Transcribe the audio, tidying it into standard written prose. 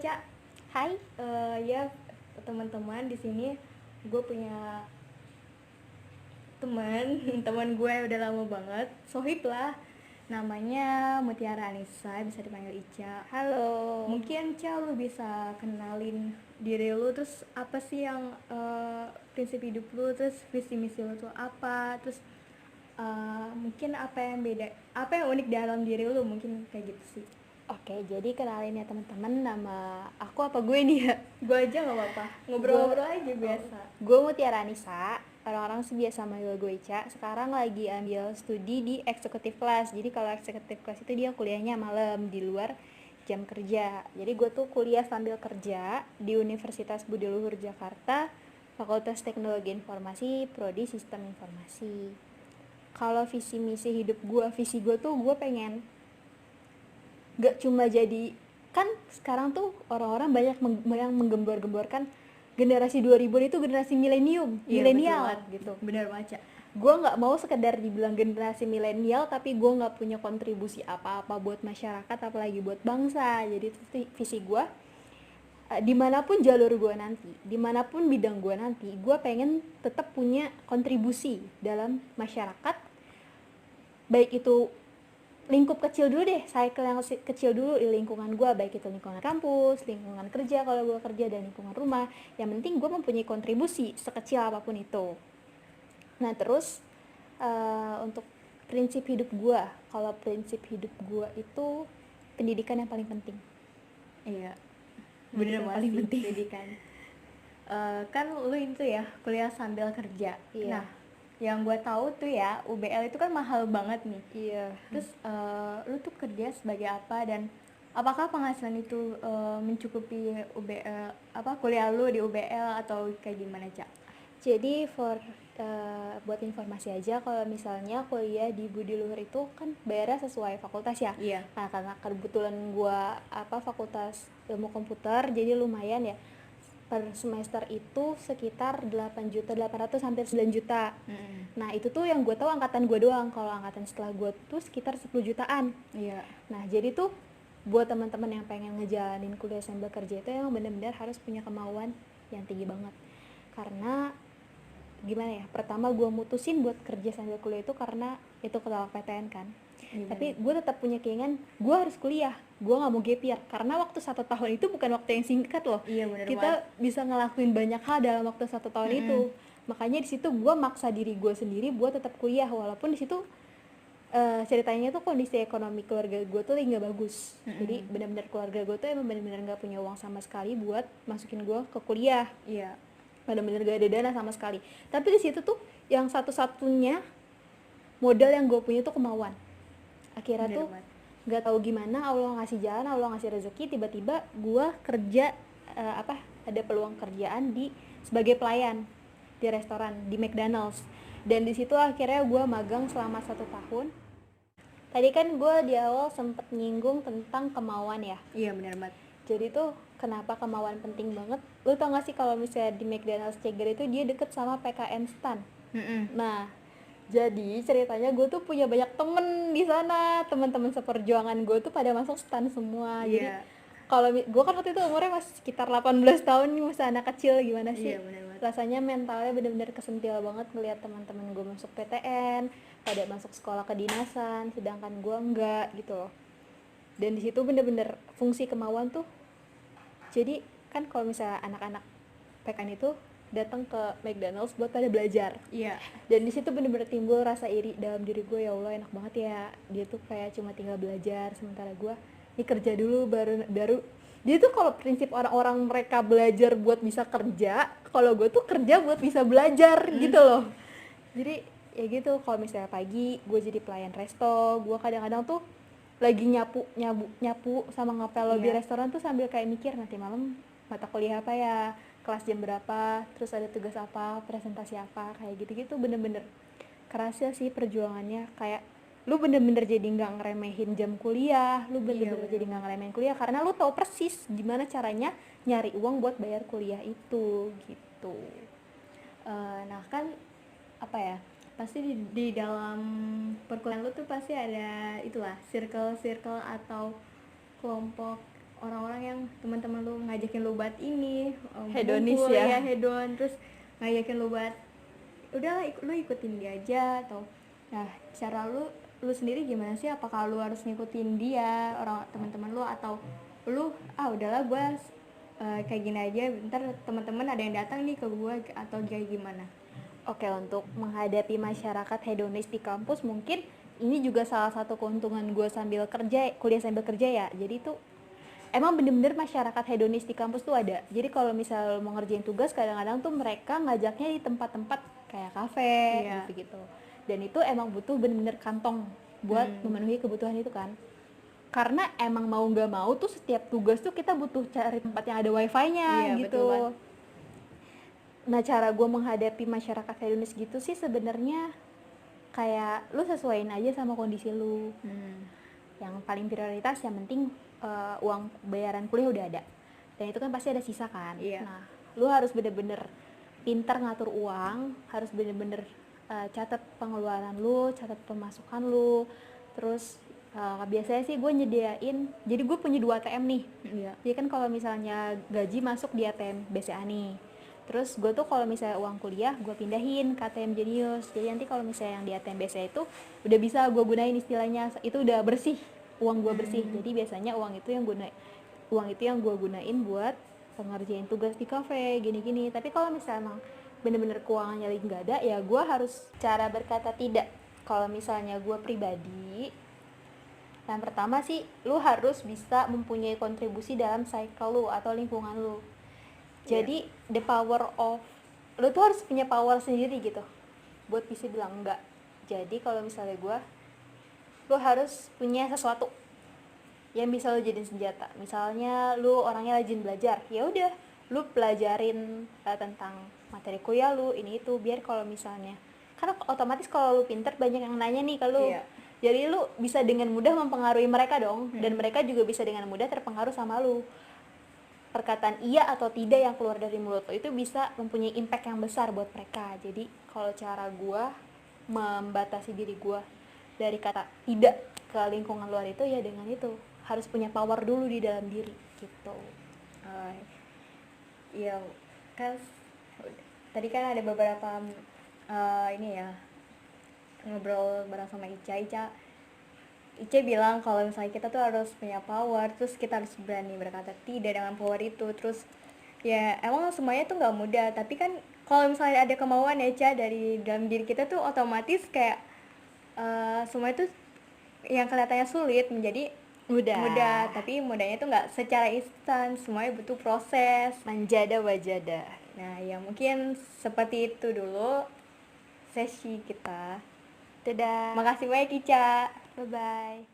Cak. Hai. Ya teman-teman, di sini gue punya teman teman gue udah lama banget, sohib lah. Namanya Mutiara Anissa, bisa dipanggil Ica. Halo. Mungkin Ca, lu bisa kenalin diri lu, terus apa sih yang prinsip hidup lu, terus visi misi lu tuh apa, terus mungkin apa yang beda, apa yang unik dalam diri lu, mungkin kayak gitu sih. Oke, jadi kenalin ya teman-teman, nama aku apa gue nih ya? Gue aja nggak apa-apa, ngobrol-ngobrol aja biasa. Gue Mutiara Anissa. Orang-orang sih biasa manggil gue Ica. Sekarang lagi ambil studi di executive class. Jadi kalau executive class itu dia kuliahnya malam di luar jam kerja. Jadi gue tuh kuliah sambil kerja di Universitas Budi Luhur Jakarta, Fakultas Teknologi Informasi, Prodi Sistem Informasi. Kalau visi misi hidup gue, visi gue tuh gue pengen gak cuma jadi, kan sekarang tuh orang-orang banyak yang menggembor-gemborkan generasi 2000 itu generasi milenial gitu. Bener banget. Gue nggak mau sekedar dibilang generasi milenial tapi gue nggak punya kontribusi apa-apa buat masyarakat, apalagi buat bangsa. Jadi itu visi gue. Dimanapun jalur gue nanti, dimanapun bidang gue nanti, gue pengen tetap punya kontribusi dalam masyarakat. Baik itu lingkup kecil dulu deh, cycle yang kecil dulu di lingkungan gue, baik itu lingkungan kampus, lingkungan kerja kalau gue kerja, dan lingkungan rumah. Yang penting gue mempunyai kontribusi sekecil apapun itu. Nah terus untuk prinsip hidup gue, kalau prinsip hidup gue itu pendidikan yang paling penting. Iya, bener banget, paling penting pendidikan. Kan lu itu ya kuliah sambil kerja. Iya. Nah, yang gue tahu tuh ya, UBL itu kan mahal banget nih. Iya. Terus lu tuh kerja sebagai apa, dan apakah penghasilan itu mencukupi UBL, kuliah lu di UBL, atau kayak gimana, Cak? Jadi buat informasi aja, kalau misalnya kuliah di Budi Luhur itu kan bayarnya sesuai fakultas ya. Iya. Nah karena kebetulan gue fakultas ilmu komputer, jadi lumayan ya. Per semester itu sekitar 8.800.000 hampir 9 juta. Nah itu tuh yang gue tahu angkatan gue doang. Kalau angkatan setelah gue tuh sekitar 10 jutaan. Iya. Nah jadi tuh buat teman-teman yang pengen ngejalanin kuliah sambil kerja itu emang benar-benar harus punya kemauan yang tinggi banget. Karena gimana ya, pertama gue mutusin buat kerja sambil kuliah itu karena itu ketolak PTN kan. Tapi gue tetap punya keinginan gue harus kuliah, gue nggak mau gap year, karena waktu 1 tahun itu bukan waktu yang singkat loh. Iya, bener kita banget. bisa ngelakuin banyak hal dalam waktu 1 tahun itu. Makanya di situ gue maksa diri gue sendiri buat tetap kuliah, walaupun di situ ceritanya tuh kondisi ekonomi keluarga gue tuh lagi nggak bagus. Jadi benar-benar keluarga gue tuh emang benar-benar nggak punya uang sama sekali buat masukin gue ke kuliah. Iya, benar-benar gak ada dana sama sekali. Tapi di situ tuh yang satu-satunya modal yang gue punya tuh kemauan. Akhirnya bener tuh banget. nggak tahu gimana Allah ngasih jalan, Allah ngasih rezeki, tiba-tiba gue kerja ada peluang kerjaan sebagai pelayan di restoran di McDonald's. Dan di situ akhirnya gue magang selama 1 tahun. Tadi kan gue di awal sempet nyinggung tentang kemauan ya. Iya, bener banget. Jadi tuh kenapa kemauan penting banget? Lu tau gak sih kalau misalnya di McDonald's Ceger itu dia deket sama PKN Stan. Nah, jadi ceritanya gue tuh punya banyak temen di sana, teman-teman seperjuangan gue tuh pada masuk Stan semua. Jadi Iya. kalau gue kan waktu itu umurnya masih sekitar 18 tahun nih, masih anak kecil, gimana sih? Iya, bener banget. Rasanya mentalnya benar-benar kesentil banget ngeliat teman-teman gue masuk PTN, pada masuk sekolah kedinasan, sedangkan gue enggak gitu loh. Dan di situ bener-bener fungsi kemauan tuh. Jadi kan kalau misalnya anak-anak PKN itu datang ke McDonald's buat pada belajar. Iya. Dan di situ bener-bener timbul rasa iri dalam diri gue, ya Allah enak banget ya, dia tuh kayak cuma tinggal belajar, sementara gue ini kerja dulu baru. Dia tuh kalau prinsip orang-orang mereka belajar buat bisa kerja, kalau gue tuh kerja buat bisa belajar gitu loh. Jadi ya gitu, kalau misalnya pagi gue jadi pelayan resto, gue kadang-kadang tuh lagi nyapu sama ngepel lobby restoran tuh sambil kayak mikir nanti malam mata kuliah apa ya, kelas jam berapa, terus ada tugas apa, presentasi apa, kayak gitu-gitu. Bener-bener kerasa sih perjuangannya, kayak lu bener-bener jadi nggak ngeremehin jam kuliah, lu bener-bener jadi nggak ngeremehin kuliah karena lu tahu persis gimana caranya nyari uang buat bayar kuliah itu gitu. Nah kan apa ya, pasti di dalam perkuliahan lu tuh pasti ada itulah circle atau kelompok orang-orang yang teman-teman lu ngajakin lu buat ini Hedonis kumpul, ya. ya hedon, terus ngajakin lu buat udahlah lu ikutin dia aja. Atau nah cara lu sendiri gimana sih, apakah lu harus ngikutin dia orang teman-teman lu, atau lu udahlah gue kayak gini aja, bentar teman-teman ada yang datang nih ke gue, atau kayak gimana? Oke, untuk menghadapi masyarakat hedonis di kampus mungkin ini juga salah satu keuntungan gue sambil kerja, kuliah sambil kerja ya. Jadi tuh emang bener-bener masyarakat hedonis di kampus tuh ada. Jadi kalau misal mau ngerjain tugas, kadang-kadang tuh mereka ngajaknya di tempat-tempat kayak kafe gitu-gitu. Dan itu emang butuh bener-bener kantong buat memenuhi kebutuhan itu kan. Karena emang mau nggak mau tuh setiap tugas tuh kita butuh cari tempat yang ada wifi-nya gitu. Nah, cara gue menghadapi masyarakat hedonis gitu sih sebenarnya kayak lu sesuaiin aja sama kondisi lu. Yang paling prioritas yang penting uang bayaran kuliah udah ada, dan itu kan pasti ada sisa kan. Nah, lu harus bener-bener pintar ngatur uang, harus bener-bener catat pengeluaran lu, catat pemasukan lu. Terus biasanya sih gue nyediain, jadi gue punya 2 ATM nih. Jadi kan kalau misalnya gaji masuk di ATM BCA nih, terus gue tuh kalau misalnya uang kuliah gue pindahin ke ATM Jenius. Jadi nanti kalau misalnya yang di ATM BCA itu udah bisa gue gunain, istilahnya itu udah bersih, uang gue bersih. Jadi biasanya uang itu yang gue gunain buat pengerjaan tugas di kafe gini-gini. Tapi kalau misalnya emang bener-bener keuangannya lagi nggak ada, ya gue harus cara berkata tidak. Kalau misalnya gue pribadi, yang pertama sih lu harus bisa mempunyai kontribusi dalam cycle lu atau lingkungan lu. Jadi the power of lu tuh harus punya power sendiri gitu buat bisa bilang enggak. Jadi kalau misalnya lu harus punya sesuatu yang bisa lu jadiin senjata. Misalnya lu orangnya rajin belajar, ya udah lu pelajarin tentang materi kuliah lu ini itu, biar kalau misalnya, karena otomatis kalau lu pinter banyak yang nanya nih ke lu. Jadi lu bisa dengan mudah mempengaruhi mereka dong. Dan mereka juga bisa dengan mudah terpengaruh sama lu. Perkataan iya atau tidak yang keluar dari mulut lo itu bisa mempunyai impact yang besar buat mereka. Jadi kalau cara gue membatasi diri gue dari kata tidak ke lingkungan luar itu ya dengan itu, harus punya power dulu di dalam diri gitu. Iya kan tadi kan ada beberapa ini ya ngobrol bareng sama Ica bilang kalau misalnya kita tuh harus punya power, terus kita harus berani berkata tidak dengan power itu. Terus ya emang semuanya tuh nggak mudah, tapi kan kalau misalnya ada kemauan ya Ica dari dalam diri kita tuh otomatis kayak semua itu yang kelihatannya sulit menjadi mudah. Tapi mudahnya tuh nggak secara instan, semuanya butuh proses, manjada wajada. Nah ya mungkin seperti itu dulu sesi kita. Dadah. Makasih banyak Ica. Bye-bye.